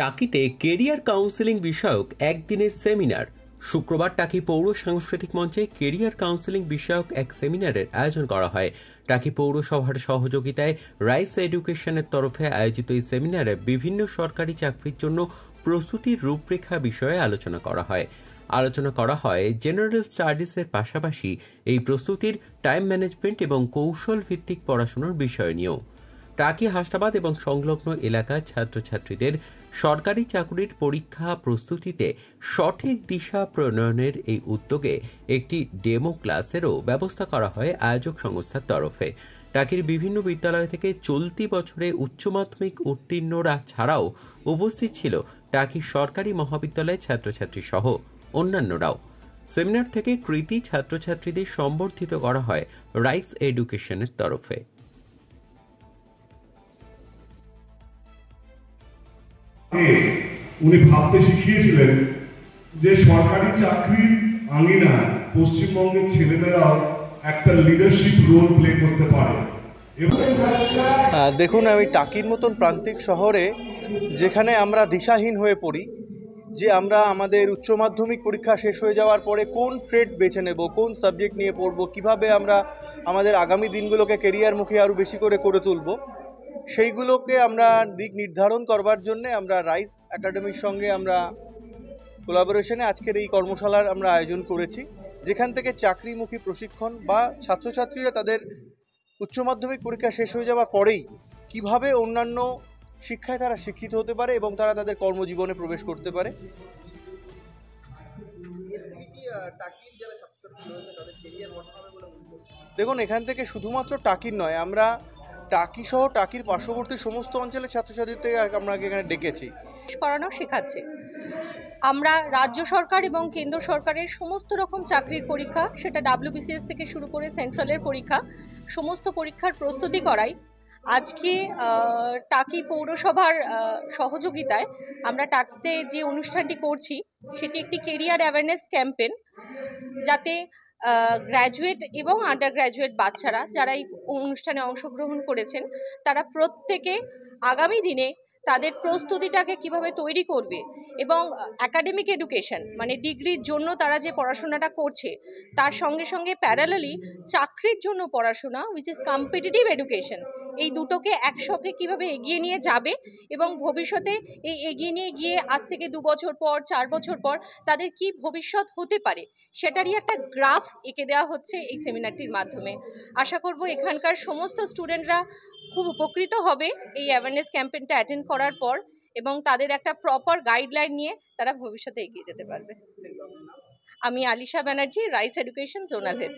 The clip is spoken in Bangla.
টাকিতে কেরিয়ার কাউন্সেলিং বিষয়ক একদিনের সেমিনার। শুক্রবার টাকি পৌর সাংস্কৃতিক মঞ্চে কেরিয়ার কাউন্সেলিং বিষয়ক এক সেমিনারের আয়োজন করা হয়। টাকি পৌরসভার সহযোগিতায় রাইস এডুকেশনের তরফে আয়োজিত এই সেমিনারে বিভিন্ন সরকারি চাকরির জন্য প্রস্তুতির রূপরেখা বিষয়ে আলোচনা করা হয় জেনারেল স্টাডিজের পাশাপাশি এই প্রস্তুতির টাইম ম্যানেজমেন্ট এবং কৌশল ভিত্তিক পড়াশোনার বিষয় নিয়েও। টাকি হাসনাবাদ এবং সংলগ্ন এলাকার ছাত্রছাত্রীদের সরকারি চাকরির পরীক্ষা প্রস্তুতিতে সঠিক দিশা প্রণয়নের এই উদ্যোগে একটি ডেমো ক্লাসেরও ব্যবস্থা করা হয় আয়োজক সংস্থার তরফে। টাকির বিভিন্ন বিদ্যালয় থেকে চলতি বছরে উচ্চ মাধ্যমিক উত্তীর্ণরা ছাড়াও উপস্থিত ছিল টাকি সরকারি মহাবিদ্যালয়ের ছাত্রছাত্রী সহ অন্যান্যরাও। সেমিনার থেকে কৃতী ছাত্রছাত্রীদের সম্বর্ধিত করা হয় রাইস এডুকেশনের তরফে। উনি ভাবতে শিখিয়েছিলেন যে সরকারি চাকরির আঙিনায় পশ্চিমবঙ্গের ছেলেমেয়েরাও একটা লিডারশিপ রোল প্লে করতে পারে। দেখুন, আমি টাকির মতন প্রান্তিক শহরে যেখানে আমরা দিশাহীন হয়ে পড়ি যে আমরা আমাদের উচ্চ মাধ্যমিক পরীক্ষা শেষ হয়ে যাওয়ার পরে কোন ট্রেড বেছে নেব, কোন সাবজেক্ট নিয়ে পড়ব, কিভাবে আমরা আমাদের আগামী দিনগুলোকে কেরিয়ারমুখী আরও বেশি করে তুলব, সেইগুলোকে আমরা দিক নির্ধারণ করবার জন্য আমরা রাইস একাডেমির সঙ্গে আমরা কোলাবোরেশনে আজকের এই কর্মশালার আমরা আয়োজন করেছি, যেখান থেকে চাকরিমুখী প্রশিক্ষণ বা ছাত্রছাত্রীরা তাদের উচ্চ মাধ্যমিক পরীক্ষা শেষ হয়ে যাওয়ার পরেই কিভাবে অন্যান্য শিক্ষায় তারা শিক্ষিত হতে পারে এবং তারা তাদের কর্মজীবনে প্রবেশ করতে পারে। দেখুন, এখান থেকে শুধুমাত্র টাকির নয়, আমরা টাকি সহ টাকির পার্শ্ববর্তী সমস্ত অঞ্চলের ছাত্রছাত্রীদের আমরা এখানে ডেকেছি। করানো শেখাচ্ছে। আমরা রাজ্য সরকার এবং কেন্দ্র সরকারের সমস্ত রকম চাকরির পরীক্ষা, সেটা WBCS থেকে শুরু করে সেন্ট্রালের পরীক্ষা, সমস্ত পরীক্ষার প্রস্তুতি করাই। আজকে টাকি পৌরসভার সহযোগিতায় আমরা টাকিতে যে অনুষ্ঠানটি করছি সেটি একটি কেরিয়ার অ্যাওয়ারনেস ক্যাম্পেন, যাতে গ্র্যাজুয়েট এবং আন্ডার গ্র্যাজুয়েট বাচ্চারা যারা এই অনুষ্ঠানে অংশগ্রহণ করেছেন তারা প্রত্যেকে আগামী দিনে তাদের প্রস্তুতিটাকে কিভাবে তৈরি করবে এবং একাডেমিক এডুকেশন মানে ডিগ্রির জন্য তারা যে পড়াশোনাটা করছে তার সঙ্গে সঙ্গে প্যারালালি চাকরির জন্য পড়াশোনা উইচ ইজ কম্পিটিটিভ এডুকেশন, এই দুটোকে একসঙ্গে কিভাবে এগিয়ে নিয়ে যাবে এবং ভবিষ্যতে এই এগিয়ে নিয়ে গিয়ে আজ থেকে 2 বছর পর 4 বছর পর তাদের কি ভবিষ্যৎ হতে পারে সেটারই একটা গ্রাফ এঁকে দেওয়া হচ্ছে এই সেমিনারটির মাধ্যমে। আশা করব এখানকার সমস্ত স্টুডেন্টরা খুব উপকৃত হবে এই অ্যাওয়ারনেস ক্যাম্পেইনটা অ্যাটেন্ড করার পর এবং তাদের একটা প্রপার গাইডলাইন নিয়ে তারা ভবিষ্যতে এগিয়ে যেতে পারবে। আমি Alisha Banerjee, rice education zonal head.